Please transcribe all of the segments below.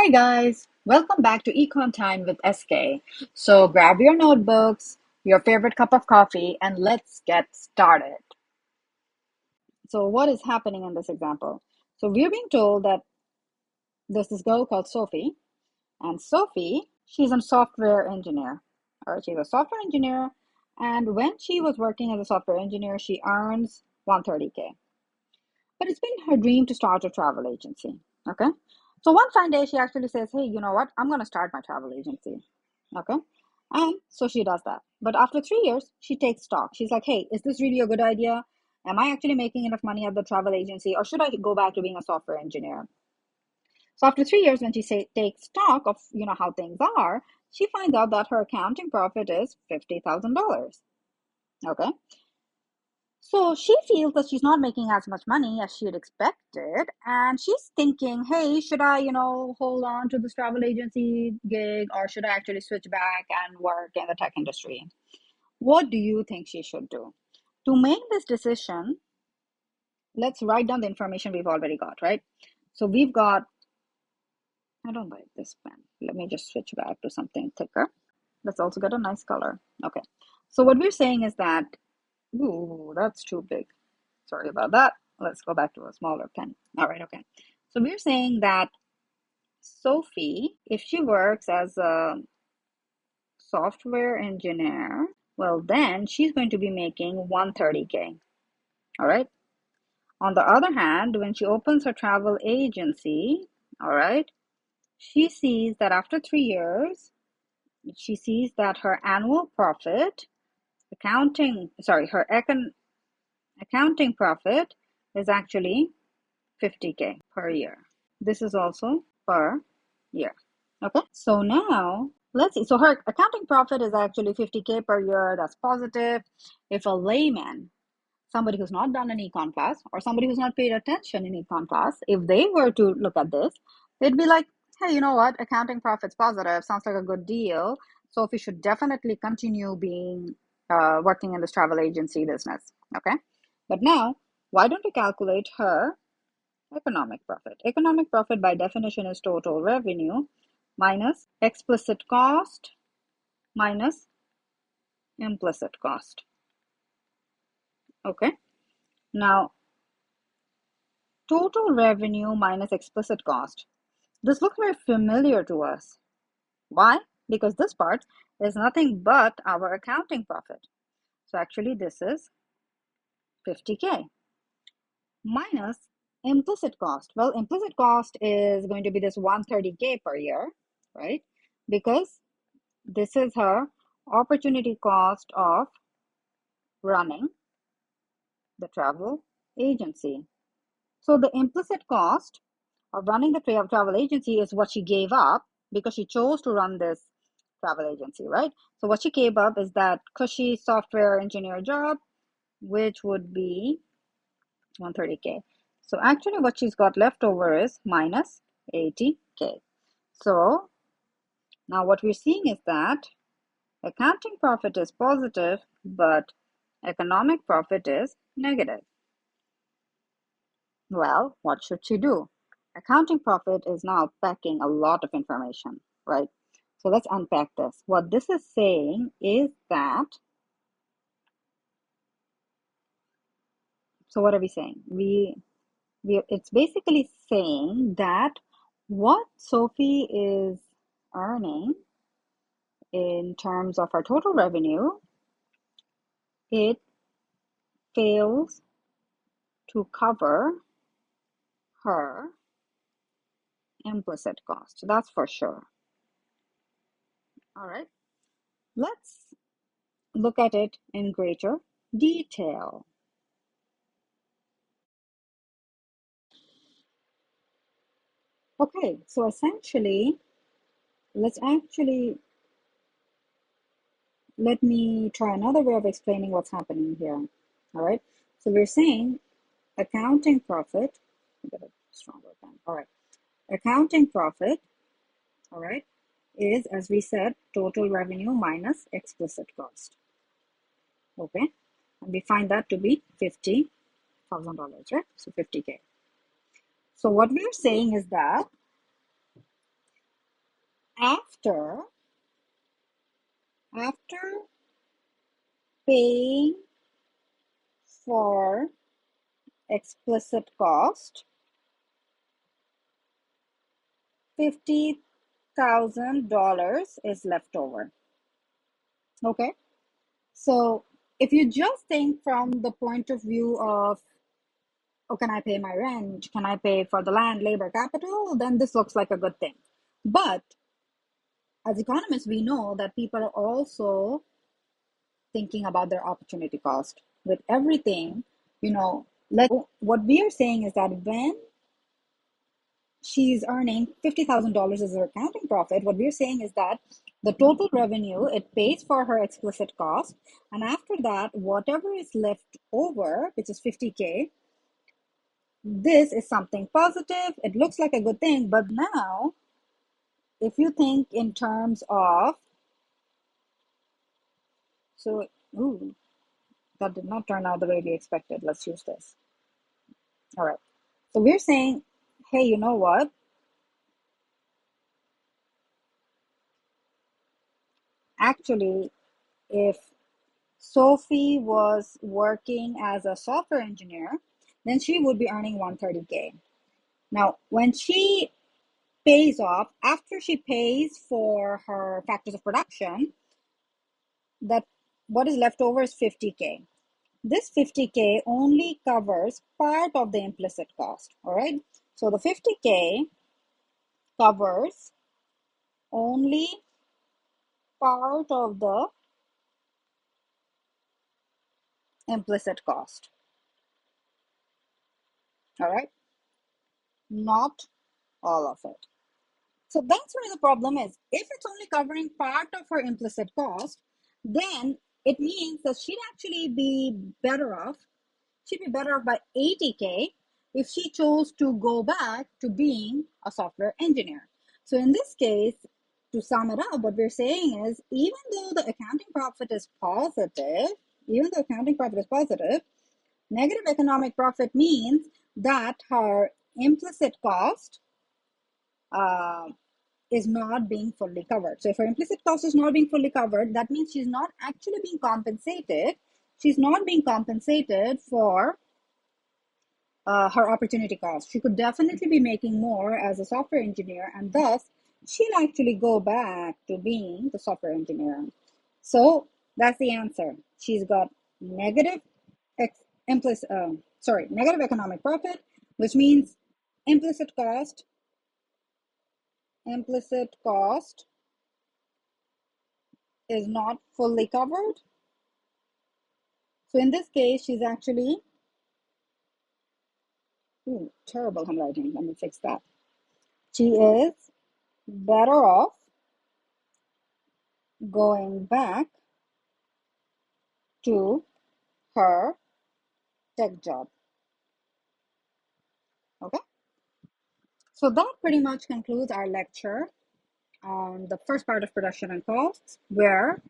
Hi guys, welcome back to Econ Time with SK. So grab your notebooks, your favorite cup of coffee, and let's get started. So what is happening in this example? So we're being told that there's this girl called Sophie, and Sophie, she's a software engineer. All right, she's a software engineer, and when she was working as a software engineer, she earns 130K. But it's been her dream to start a travel agency. Okay. So one fine day, she actually says, hey, you know what? I'm going to start my travel agency. Okay. And so she does that. But after 3 years, she takes stock. She's like, hey, is this really a good idea? Am I actually making enough money at the travel agency? Or should I go back to being a software engineer? So after 3 years, when she takes stock of how things are, she finds out that her accounting profit is $50,000. Okay. So she feels that she's not making as much money as she had expected, and she's thinking, hey, should I, hold on to this travel agency gig, or should I actually switch back and work in the tech industry? What do you think she should do? To make this decision, let's write down the information we've already got, right? So we've got, I don't like this pen. Let me just switch back to something thicker. Let's also get a nice color. Okay. So what we're saying is that, ooh, that's too big. Sorry about that. Let's go back to a smaller pen. All right, okay. So we're saying that Sophie, if she works as a software engineer, well, then she's going to be making 130K. All right. On the other hand, when she opens her travel agency, all right, she sees that after 3 years, she sees that her annual profit, accounting profit is actually 50K per year. This is also per year. Okay, so now let's see. So her accounting profit is actually 50K per year. That's positive. If a layman, somebody who's not done an econ class or somebody who's not paid attention in econ class, if they were to look at this, they'd be like, hey, you know what? Accounting profit's positive. Sounds like a good deal. So we should definitely continue being working in this travel agency business. Okay, but now why don't we calculate her economic profit? Economic profit by definition is total revenue minus explicit cost minus implicit cost. Okay. Now, total revenue minus explicit cost. This looks very familiar to us. Why? Because this part is nothing but our accounting profit. So actually this is 50K minus implicit cost. Well, implicit cost is going to be this 130K per year, right? Because this is her opportunity cost of running the travel agency. So the implicit cost of running the travel agency is what she gave up because she chose to run this travel agency, right? So what she gave up is that cushy software engineer job, which would be 130K. So actually what she's got left over is minus 80K. So now what we're seeing is that accounting profit is positive, but economic profit is negative. Well, what should she do? Accounting profit is now packing a lot of information, right? So let's unpack this. What this is saying is that, so what are we saying? It's basically saying that what Sophie is earning in terms of her total revenue, it fails to cover her implicit cost. That's for sure. All right. Let's look at it in greater detail. Okay, so essentially, let's actually, let me try another way of explaining what's happening here. All right, so we're saying accounting profit, get a stronger pen. All right, accounting profit, all right, is, as we said, total revenue minus explicit cost. Okay, and we find that to be $50,000, right? So 50K. So what we're saying is that after paying for explicit cost, $50,000 is left over. Okay, so if you just think from the point of view of, oh, can I pay my rent? Can I pay for the land, labor, capital? Then this looks like a good thing. But as economists, we know that people are also thinking about their opportunity cost with everything. What we are saying is that when she's earning $50,000 as her accounting profit, what we're saying is that the total revenue, it pays for her explicit cost. And after that, whatever is left over, which is 50K, this is something positive. It looks like a good thing. But now, if you think in terms of, so, ooh, that did not turn out the way we expected. Let's use this. All right. So we're saying, hey, you know what? Actually, if Sophie was working as a software engineer, then she would be earning 130K. Now, when she pays off, after she pays for her factors of production, that what is left over is 50K. This 50K only covers part of the implicit cost, all right? So the 50K covers only part of the implicit cost, all right? Not all of it. So that's where the problem is. If it's only covering part of her implicit cost, then it means that she'd actually be better off. She'd be better off by 80K if she chose to go back to being a software engineer. So in this case, to sum it up, what we're saying is even though the accounting profit is positive, negative economic profit means that her implicit cost uh, is not being fully covered. So if her implicit cost is not being fully covered, that means she's not actually being compensated. She's not being compensated for her opportunity cost. She could definitely be making more as a software engineer, and thus she'll actually go back to being the software engineer. So that's the answer. She's got negative negative economic profit, which means implicit cost is not fully covered. So in this case, she's actually, terrible handwriting. Let me fix that. She is better off going back to her tech job. Okay. So that pretty much concludes our lecture on the first part of production and costs, where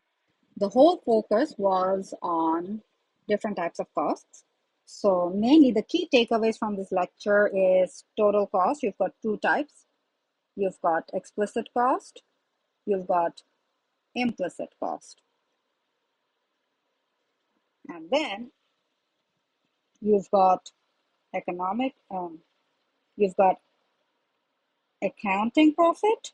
the whole focus was on different types of costs. So mainly the key takeaways from this lecture is total cost. You've got two types. You've got explicit cost, you've got implicit cost. And then you've got you've got accounting profit,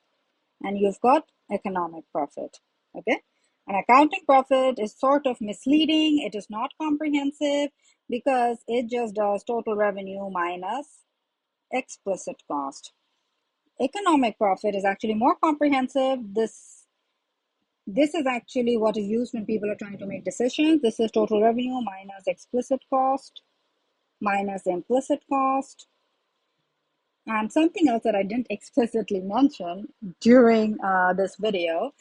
and you've got economic profit. Okay. An accounting profit is sort of misleading. It is not comprehensive because it just does total revenue minus explicit cost. Economic profit is actually more comprehensive. This is actually what is used when people are trying to make decisions. This is total revenue minus explicit cost minus implicit cost. And something else that I didn't explicitly mention during this video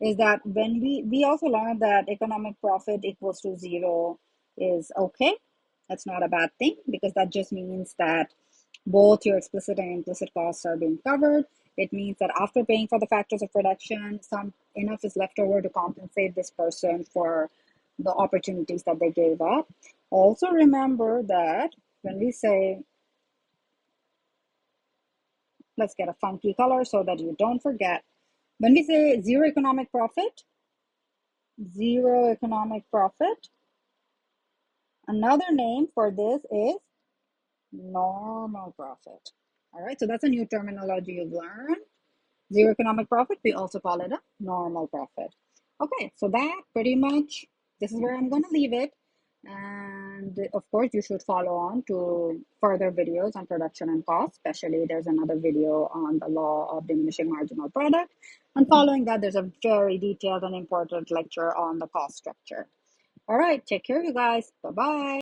is that when we also learned that economic profit equals to zero is okay. That's not a bad thing because that just means that both your explicit and implicit costs are being covered. It means that after paying for the factors of production, some enough is left over to compensate this person for the opportunities that they gave up. Also remember that when we say, let's get a funky color so that you don't forget, When we say zero economic profit, another name for this is normal profit. All right, so that's a new terminology you've learned. Zero economic profit, we also call it a normal profit. Okay, so that pretty much, this is where I'm going to leave it. And of course, you should follow on to further videos on production and cost. Especially, there's another video on the law of diminishing marginal product. And following that, there's a very detailed and important lecture on the cost structure. All right, take care, you guys. Bye bye.